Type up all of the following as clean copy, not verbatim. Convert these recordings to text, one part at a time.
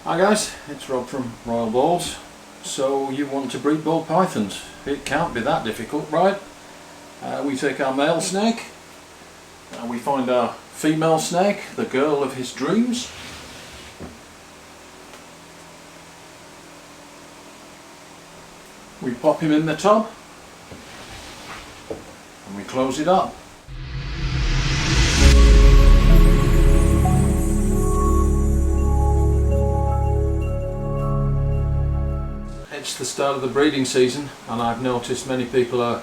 Hi guys, it's Rob from Royal Balls. So you want to breed ball pythons? It can't be that difficult, right? We take our male snake, we find our female snake, the girl of his dreams. We pop him in the tub and we close it up. It's the start of the breeding season, and I've noticed many people are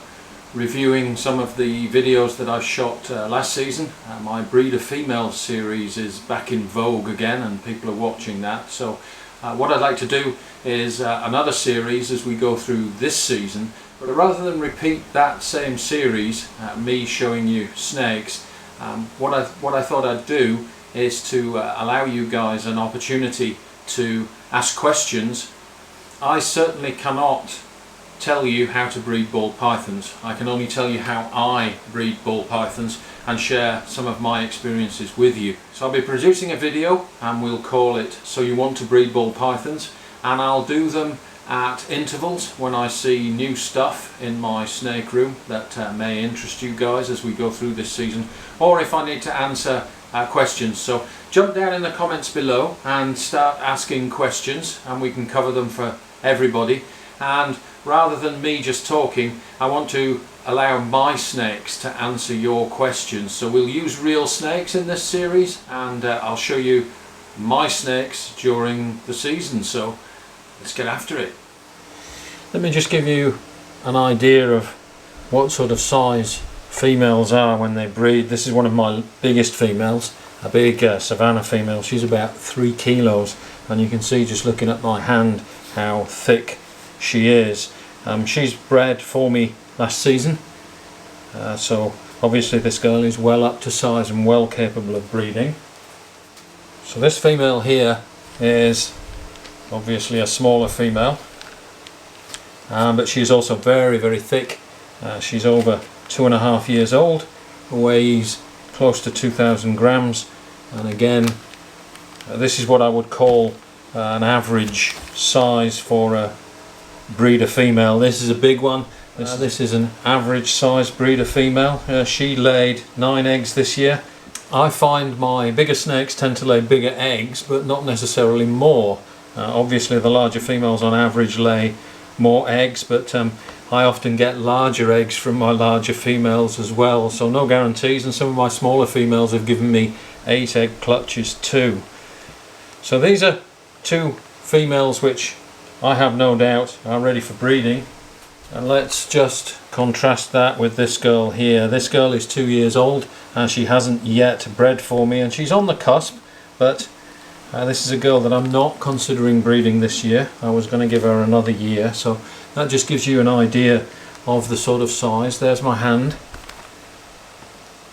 reviewing some of the videos that I shot last season. My Breeder Female series is back in vogue again and people are watching that. So what I'd like to do is another series as we go through this season, but rather than repeat that same series, me showing you snakes, what I thought I'd do is to allow you guys an opportunity to ask questions. I certainly cannot tell you how to breed ball pythons. I can only tell you how I breed ball pythons and share some of my experiences with you. So I'll be producing a video and we'll call it So You Want to Breed Ball Pythons, and I'll do them at intervals when I see new stuff in my snake room that may interest you guys as we go through this season, or if I need to answer questions. So jump down in the comments below and start asking questions and we can cover them for everybody. And rather than me just talking, I want to allow my snakes to answer your questions. So we'll use real snakes in this series, and I'll show you my snakes during the season. So let's get after it. Let me just give you an idea of what sort of size females are when they breed. This is one of my biggest females, a big Savannah female. She's about 3 kilos, and you can see just looking at my hand how thick she is. She's bred for me last season, so obviously this girl is well up to size and well capable of breeding. So this female here is obviously a smaller female, but she's also very, very thick. She's over 2.5 years old, weighs close to 2,000 grams, and again this is what I would call an average size for a breeder female. This is a big one. This is an average size breeder female. She laid 9 eggs this year. I find my bigger snakes tend to lay bigger eggs, but not necessarily more. Obviously the larger females on average lay more eggs, but I often get larger eggs from my larger females as well, so no guarantees, and some of my smaller females have given me 8 egg clutches too. So these are 2 females which I have no doubt are ready for breeding, and let's just contrast that with this girl here. This girl is 2 years old and she hasn't yet bred for me, and she's on the cusp, but this is a girl that I'm not considering breeding this year. I was going to give her another year, so that just gives you an idea of the sort of size. There's my hand,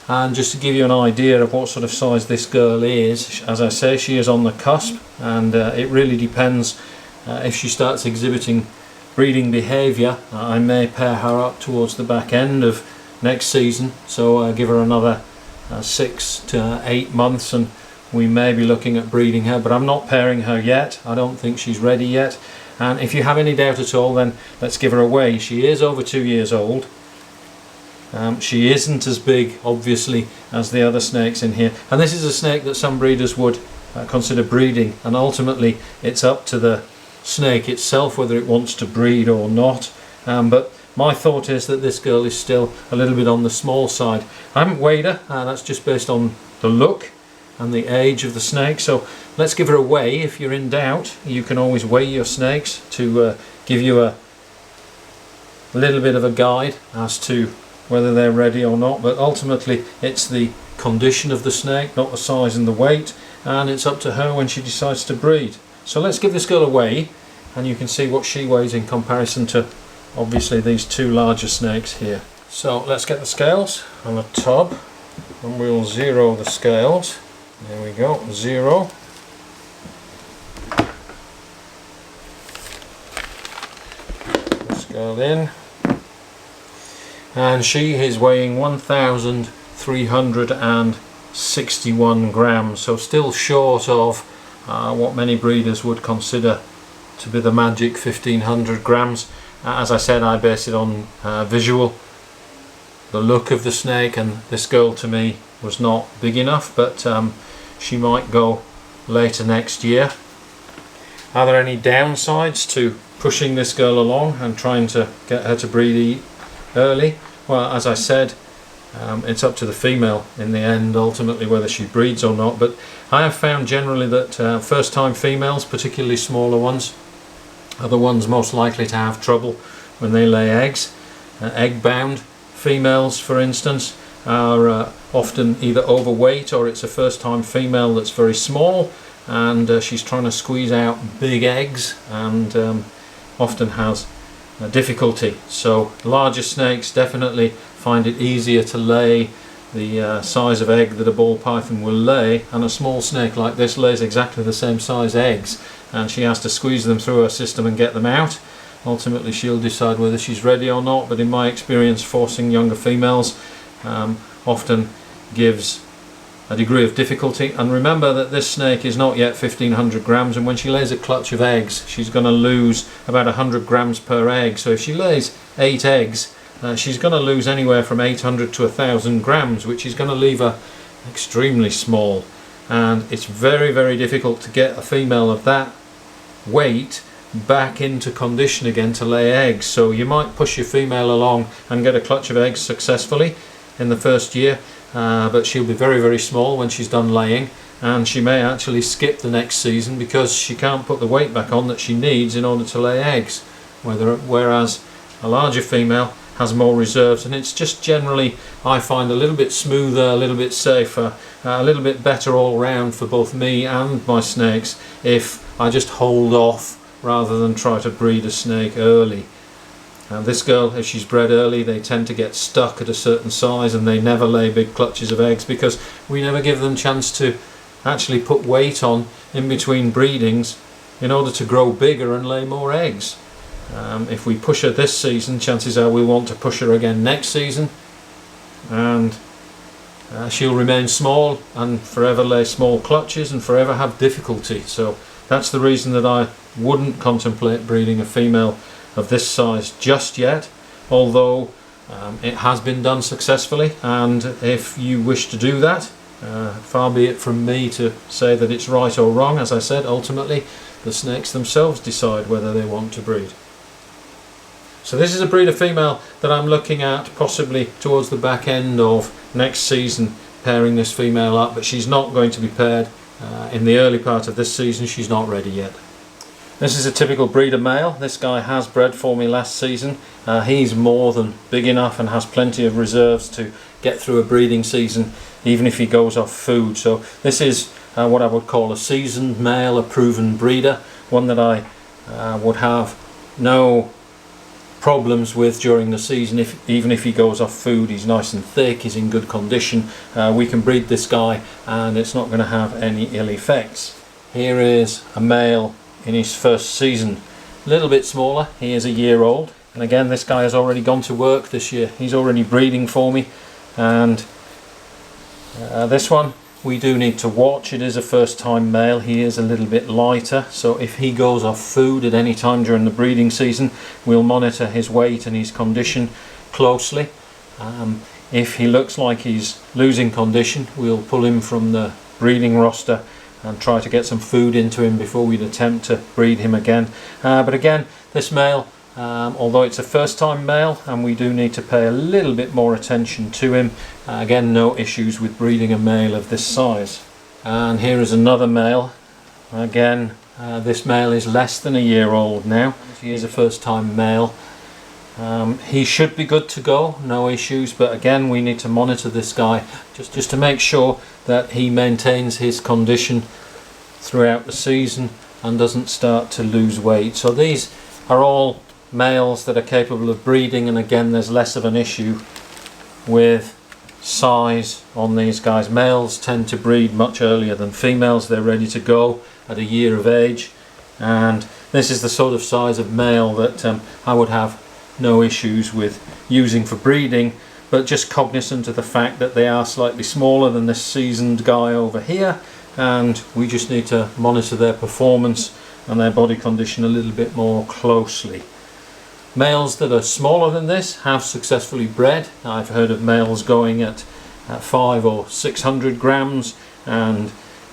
and just to give you an idea of what sort of size this girl is, as I say, she is on the cusp, and it really depends. If she starts exhibiting breeding behaviour, I may pair her up towards the back end of next season, so give her another 6 to 8 months and we may be looking at breeding her, but I'm not pairing her yet. I don't think she's ready yet, and if you have any doubt at all, then let's give her away. She is over 2 years old. She isn't as big obviously as the other snakes in here, and this is a snake that some breeders would consider breeding, and ultimately it's up to the snake itself whether it wants to breed or not, but my thought is that this girl is still a little bit on the small side. I haven't weighed her, that's just based on the look and the age of the snake, so let's give her away. If you're in doubt, you can always weigh your snakes to give you a little bit of a guide as to whether they're ready or not, but ultimately it's the condition of the snake, not the size and the weight, and it's up to her when she decides to breed. So let's give this girl away and you can see what she weighs in comparison to obviously these 2 larger snakes here. So let's get the scales on the tub and we'll zero the scales. There we go, 0. This girl in, and she is weighing 1,361 grams, so still short of what many breeders would consider to be the magic 1500 grams. As I said, I base it on visual, the look of the snake, and this girl to me was not big enough, but she might go later next year. Are there any downsides to pushing this girl along and trying to get her to breed early? Well, as I said, it's up to the female in the end ultimately whether she breeds or not, but I have found generally that first time females, particularly smaller ones, are the ones most likely to have trouble when they lay eggs. Egg bound females, for instance, are often either overweight, or it's a first time female that's very small and she's trying to squeeze out big eggs, and often has difficulty. So larger snakes definitely find it easier to lay the size of egg that a ball python will lay, and a small snake like this lays exactly the same size eggs, and she has to squeeze them through her system and get them out. Ultimately she'll decide whether she's ready or not, but in my experience forcing younger females often gives a degree of difficulty. And remember that this snake is not yet 1500 grams, and when she lays a clutch of eggs she's going to lose about 100 grams per egg. So if she lays 8 eggs, she's going to lose anywhere from 800 to 1000 grams, which is going to leave her extremely small, and it's very, very difficult to get a female of that weight back into condition again to lay eggs. So you might push your female along and get a clutch of eggs successfully in the first year, but she'll be very, very small when she's done laying, and she may actually skip the next season because she can't put the weight back on that she needs in order to lay eggs, whereas a larger female has more reserves, and it's just generally, I find, a little bit smoother, a little bit safer, a little bit better all round for both me and my snakes if I just hold off rather than try to breed a snake early. And this girl, if she's bred early, they tend to get stuck at a certain size and they never lay big clutches of eggs because we never give them chance to actually put weight on in between breedings in order to grow bigger and lay more eggs. If we push her this season, chances are we'll want to push her again next season, and she'll remain small and forever lay small clutches and forever have difficulty. So that's the reason that I wouldn't contemplate breeding a female of this size just yet, although it has been done successfully, and if you wish to do that, far be it from me to say that it's right or wrong. As I said, ultimately the snakes themselves decide whether they want to breed. So this is a breeder female that I'm looking at possibly towards the back end of next season, pairing this female up, but she's not going to be paired in the early part of this season. She's not ready yet. This is a typical breeder male. This guy has bred for me last season. He's more than big enough and has plenty of reserves to get through a breeding season even if he goes off food. So this is what I would call a seasoned male, a proven breeder, one that I would have no problems with during the season. Even if he goes off food, he's nice and thick, he's in good condition. We can breed this guy and it's not going to have any ill effects. Here is a male in his first season, a little bit smaller. He is a year old, and again this guy has already gone to work this year. He's already breeding for me, and this one we do need to watch. It is a first time male. He is a little bit lighter, so if he goes off food at any time during the breeding season, we'll monitor his weight and his condition closely. If he looks like he's losing condition, we'll pull him from the breeding roster and try to get some food into him before we'd attempt to breed him again. But again, this male, although it's a first time male and we do need to pay a little bit more attention to him, again no issues with breeding a male of this size. And here is another male. Again, this male is less than a year old now. He is a first time male. He should be good to go, no issues, but again we need to monitor this guy just to make sure that he maintains his condition throughout the season and doesn't start to lose weight. So these are all males that are capable of breeding, and again there's less of an issue with size on these guys. Males tend to breed much earlier than females. They're ready to go at a year of age, and this is the sort of size of male that I would have no issues with using for breeding, but just cognizant of the fact that they are slightly smaller than this seasoned guy over here, and we just need to monitor their performance and their body condition a little bit more closely. Males that are smaller than this have successfully bred. I've heard of males going at 500 or 600 grams and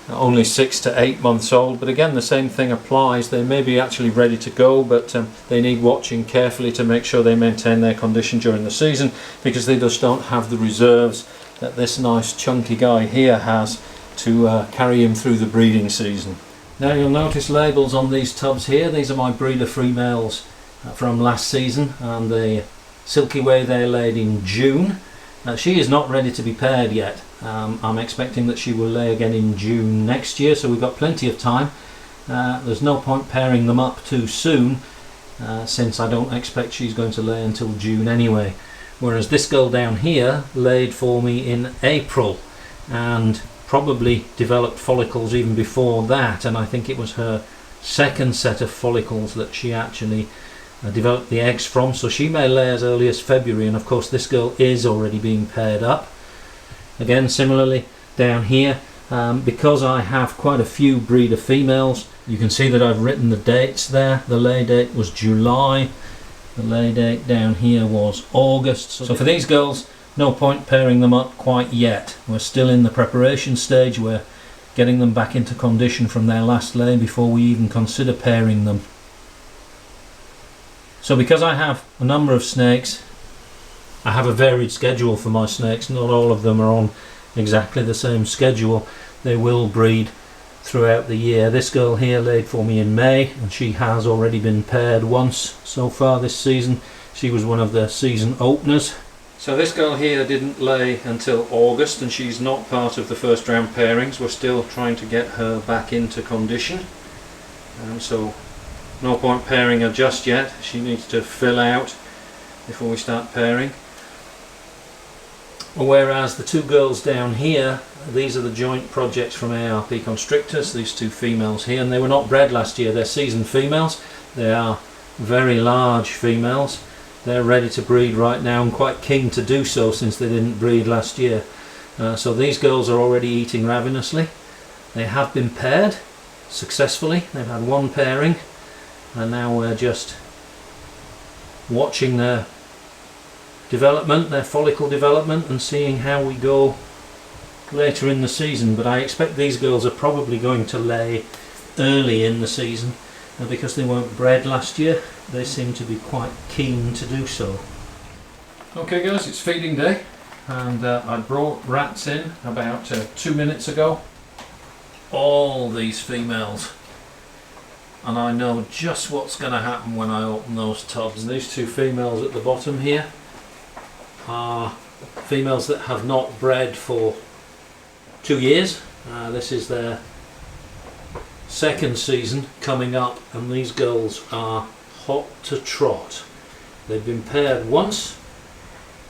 only 6 to 8 months old, but again the same thing applies. They may be actually ready to go, but they need watching carefully to make sure they maintain their condition during the season, because they just don't have the reserves that this nice chunky guy here has to carry him through the breeding season. Now you'll notice labels on these tubs here. These are my breeder females from last season, and the Silky Way they laid in June. She is not ready to be paired yet. I'm expecting that she will lay again in June next year, so we've got plenty of time. There's no point pairing them up too soon, since I don't expect she's going to lay until June anyway. Whereas this girl down here laid for me in April and probably developed follicles even before that, and I think it was her second set of follicles that she actually developed the eggs from, so she may lay as early as February. And of course this girl is already being paired up. Again, similarly down here, because I have quite a few breeder females, you can see that I've written the dates there. The lay date was July, the lay date down here was August. So for these girls, no point pairing them up quite yet. We're still in the preparation stage. We're getting them back into condition from their last lay before we even consider pairing them. So because I have a number of snakes, I have a varied schedule for my snakes. Not all of them are on exactly the same schedule. They will breed throughout the year. This girl here laid for me in May, and she has already been paired once so far this season. She was one of the season openers. So this girl here didn't lay until August, and she's not part of the first round pairings. We're still trying to get her back into condition, so no point pairing her just yet. She needs to fill out before we start pairing. Whereas the two girls down here, these are the joint projects from ARP Constrictors, these two females here, and they were not bred last year. They're seasoned females. They are very large females. They're ready to breed right now and quite keen to do so since they didn't breed last year. So these girls are already eating ravenously. They have been paired successfully. They've had one pairing, and now we're just watching their development, their follicle development, and seeing how we go later in the season. But I expect these girls are probably going to lay early in the season, and because they weren't bred last year, they seem to be quite keen to do so. Okay guys, it's feeding day, and I brought rats in about 2 minutes ago. All these females, and I know just what's going to happen when I open those tubs. And these two females at the bottom here are females that have not bred for 2 years. This is their second season coming up, and these girls are hot to trot. They've been paired once,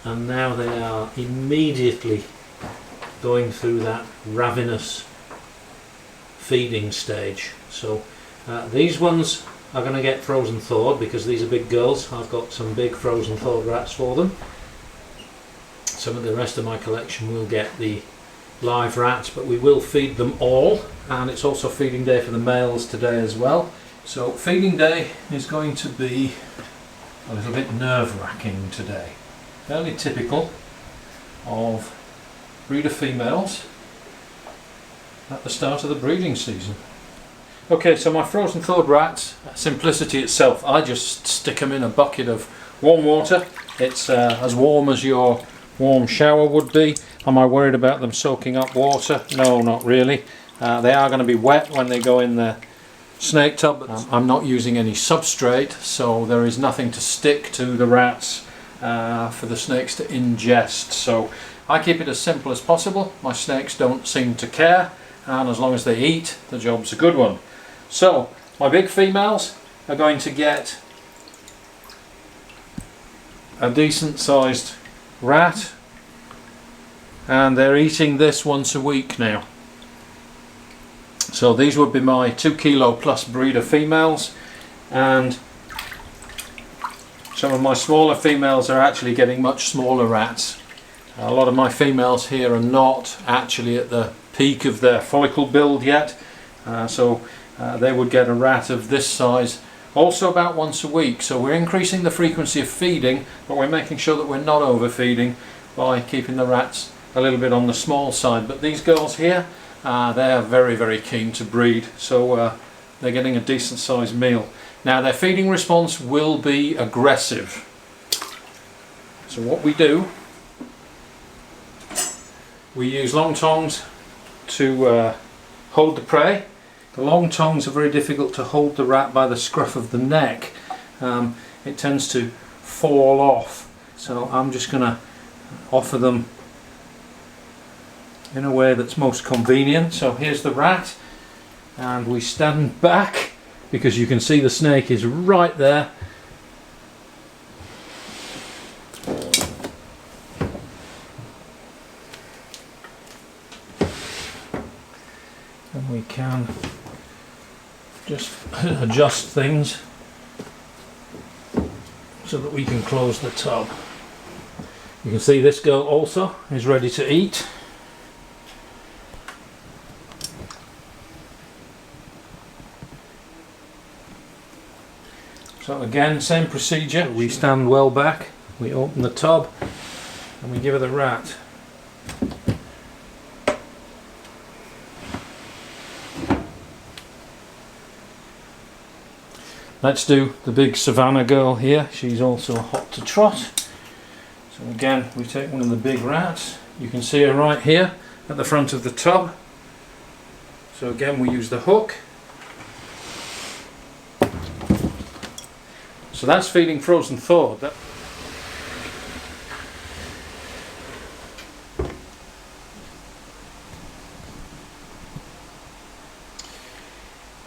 and now they are immediately going through that ravenous feeding stage. So these ones are going to get frozen thawed because these are big girls. I've got some big frozen thawed rats for them. Some of the rest of my collection will get the live rats, but we will feed them all, and it's also feeding day for the males today as well. So feeding day is going to be a little bit nerve-wracking today. Fairly typical of breeder females at the start of the breeding season. Okay, so my frozen thawed rats, simplicity itself. I just stick them in a bucket of warm water. It's as warm as your warm shower would be. Am I worried about them soaking up water? No, not really. They are going to be wet when they go in the snake tub. I'm not using any substrate, so there is nothing to stick to the rats for the snakes to ingest. So I keep it as simple as possible. My snakes don't seem to care, and as long as they eat, the job's a good one. So my big females are going to get a decent sized rat, and they're eating this once a week now. So these would be my 2 kilo plus breeder females, and some of my smaller females are actually getting much smaller rats. A lot of my females here are not actually at the peak of their follicle build yet, so they would get a rat of this size also about once a week. So we're increasing the frequency of feeding, but we're making sure that we're not overfeeding by keeping the rats a little bit on the small side. But these girls here, they're very, very keen to breed, so they're getting a decent sized meal. Now their feeding response will be aggressive. So what we do, we use long tongs to hold the prey. The long tongs are very difficult to hold the rat by the scruff of the neck. It tends to fall off. So I'm just going to offer them in a way that's most convenient. So here's the rat, and we stand back because you can see the snake is right there. And we can just adjust things so that we can close the tub. You can see this girl also is ready to eat. So again, same procedure. We stand well back, we open the tub, and we give her the rat. Let's do the big Savannah girl here. She's also hot to trot. So again, we take one of the big rats. You can see her right here at the front of the tub. So again, we use the hook. So that's feeding frozen thawed.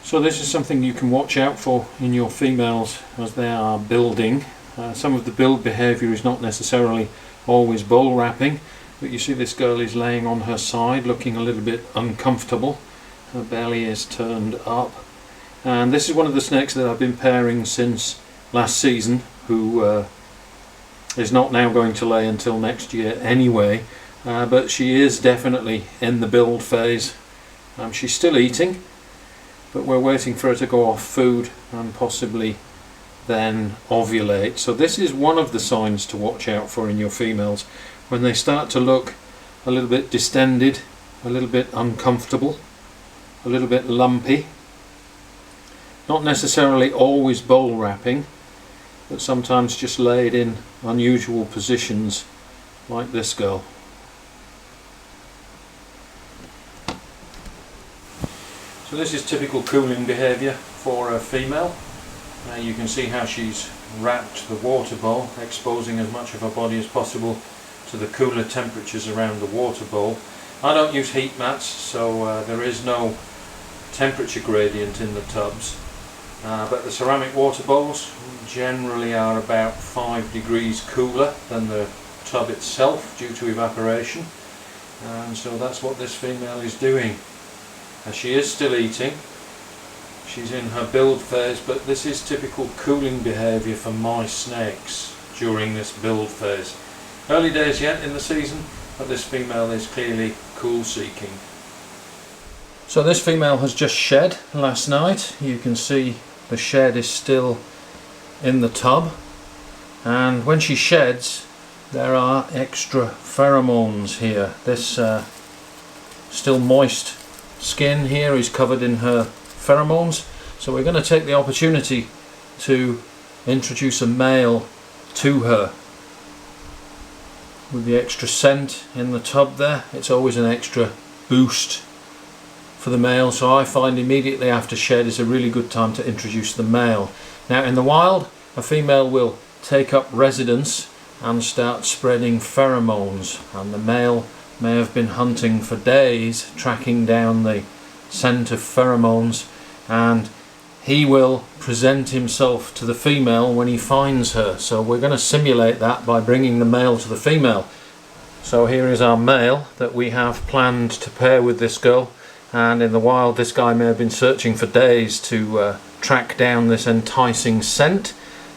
So this is something you can watch out for in your females as they are building. Some of the build behaviour is not necessarily always bowl wrapping, but you see this girl is laying on her side looking a little bit uncomfortable. Her belly is turned up, and this is one of the snakes that I've been pairing since last season, who is not now going to lay until next year anyway, but she is definitely in the build phase. She's still eating, but we're waiting for her to go off food and possibly then ovulate. So this is one of the signs to watch out for in your females, when they start to look a little bit distended, a little bit uncomfortable, a little bit lumpy. Not necessarily always bowl wrapping, but sometimes just laid in unusual positions like this girl. So this is typical cooling behaviour for a female. You can see how she's wrapped the water bowl, exposing as much of her body as possible to the cooler temperatures around the water bowl. I don't use heat mats, so there is no temperature gradient in the tubs, but the ceramic water bowls generally are about 5 degrees cooler than the tub itself due to evaporation, and so that's what this female is doing. She is still eating, she's in her build phase, but this is typical cooling behaviour for my snakes during this build phase. Early days yet in the season, but this female is clearly cool seeking. So this female has just shed last night. You can see the shed is still in the tub, and when she sheds there are extra pheromones here. This still moist skin here is covered in her pheromones, so we're going to take the opportunity to introduce a male to her. With the extra scent in the tub there, it's always an extra boost for the male, so I find immediately after shed is a really good time to introduce the male. Now in the wild, a female will take up residence and start spreading pheromones, and the male may have been hunting for days tracking down the scent of pheromones, and he will present himself to the female when he finds her. So we're going to simulate that by bringing the male to the female. So here is our male that we have planned to pair with this girl, and in the wild this guy may have been searching for days to track down this enticing scent.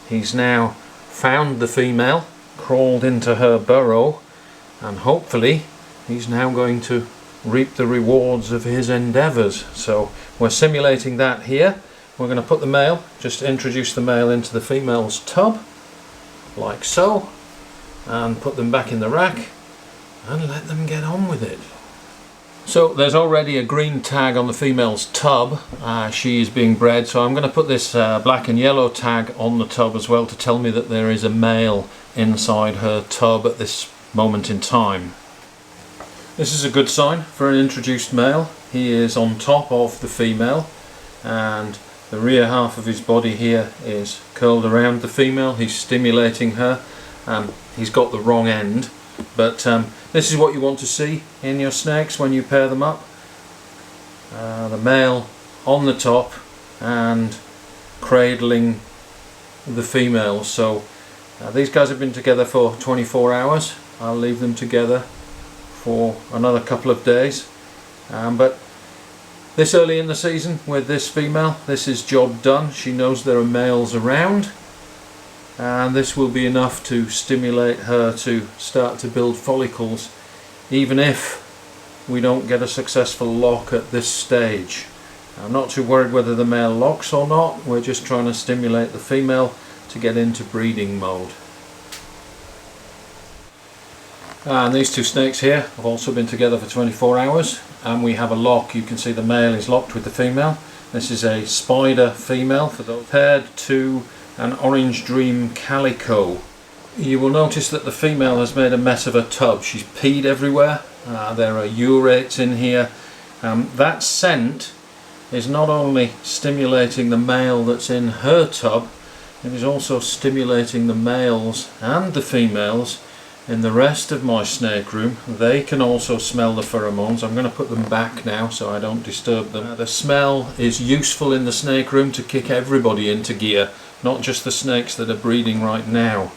He's now found the female, crawled into her burrow, and hopefully he's now going to reap the rewards of his endeavours. So we're simulating that here. We're going to put the male, just introduce the male into the female's tub, like so, and put them back in the rack and let them get on with it. So there's already a green tag on the female's tub. She is being bred, so I'm going to put this black and yellow tag on the tub as well to tell me that there is a male inside her tub at this moment in time. This is a good sign for an introduced male. He is on top of the female and the rear half of his body here is curled around the female. He's stimulating her. He's got the wrong end, but this is what you want to see in your snakes when you pair them up. The male on the top and cradling the female. So these guys have been together for 24 hours. I'll leave them together for another couple of days. But this early in the season with this female, this is job done. She knows there are males around, and this will be enough to stimulate her to start to build follicles, even if we don't get a successful lock at this stage. I'm not too worried whether the male locks or not. We're just trying to stimulate the female to get into breeding mode. And these two snakes here have also been together for 24 hours, and we have a lock. You can see the male is locked with the female. This is a spider female for those paired to an Orange Dream Calico. You will notice that the female has made a mess of her tub. She's peed everywhere. There are urates in here. That scent is not only stimulating the male that's in her tub, it is also stimulating the males and the females in the rest of my snake room. They can also smell the pheromones. I'm going to put them back now so I don't disturb them. The smell is useful in the snake room to kick everybody into gear, not just the snakes that are breeding right now.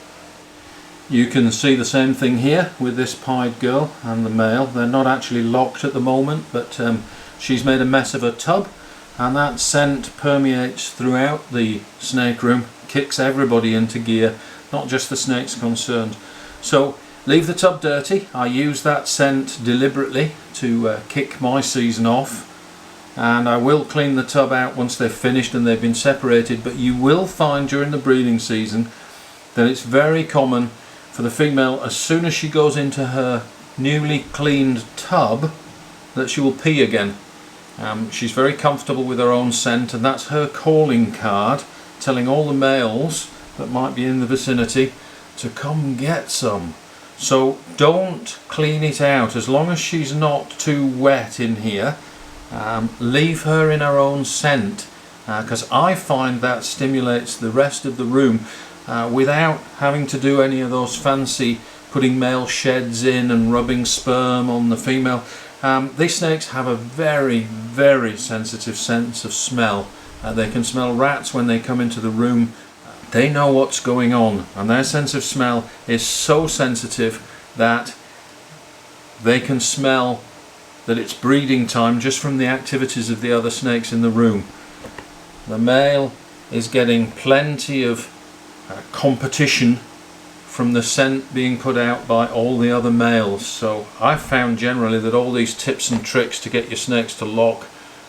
You can see the same thing here with this pied girl and the male. They're not actually locked at the moment, but she's made a mess of her tub, and that scent permeates throughout the snake room, kicks everybody into gear, not just the snakes concerned. So leave the tub dirty. I use that scent deliberately to kick my season off, and I will clean the tub out once they're finished and they've been separated. But you will find during the breeding season that it's very common for the female, as soon as she goes into her newly cleaned tub, that she will pee again. She's very comfortable with her own scent, and that's her calling card telling all the males that might be in the vicinity to come get some. So don't clean it out. As long as she's not too wet in here, leave her in her own scent, because I find that stimulates the rest of the room without having to do any of those fancy putting male sheds in and rubbing sperm on the female. These snakes have a very, very sensitive sense of smell. They can smell rats when they come into the room. They know what's going on, and their sense of smell is so sensitive that they can smell that it's breeding time just from the activities of the other snakes in the room. The male is getting plenty of competition from the scent being put out by all the other males. So I've found generally that all these tips and tricks to get your snakes to lock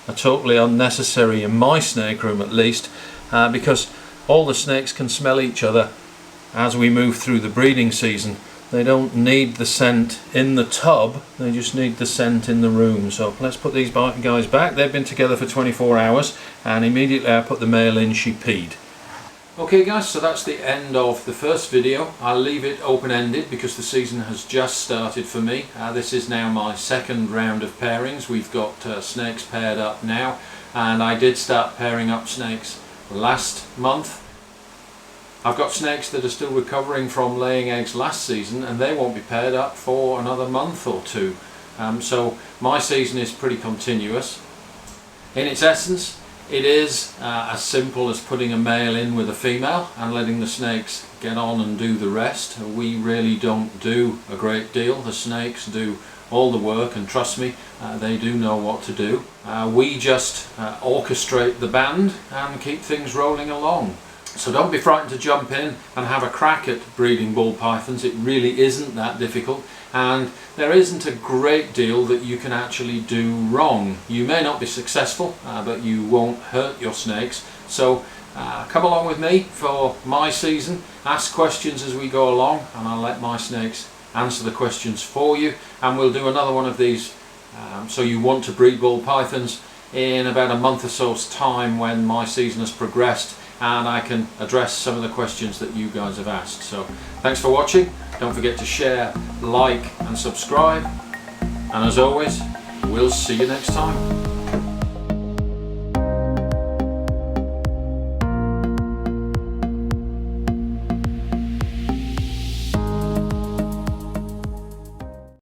are totally unnecessary in my snake room, at least, because all the snakes can smell each other as we move through the breeding season. They don't need the scent in the tub, they just need the scent in the room. So let's put these guys back. They've been together for 24 hours, and immediately I put the male in, she peed. Okay guys, so that's the end of the first video. I'll leave it open-ended because the season has just started for me. This is now my second round of pairings. We've got snakes paired up now, and I did start pairing up snakes last month. I've got snakes that are still recovering from laying eggs last season, and they won't be paired up for another month or two. So my season is pretty continuous. In its essence, it is as simple as putting a male in with a female and letting the snakes get on and do the rest. We really don't do a great deal. The snakes do all the work, and trust me, they do know what to do. We just orchestrate the band and keep things rolling along. So don't be frightened to jump in and have a crack at breeding ball pythons. It really isn't that difficult, and there isn't a great deal that you can actually do wrong. You may not be successful, but you won't hurt your snakes. So come along with me for my season, ask questions as we go along, and I'll let my snakes answer the questions for you, and we'll do another one of these so you want to breed ball pythons in about a month or so's time when my season has progressed and I can address some of the questions that you guys have asked. So thanks for watching. Don't forget to share, like and subscribe, and as always, we'll see you next time.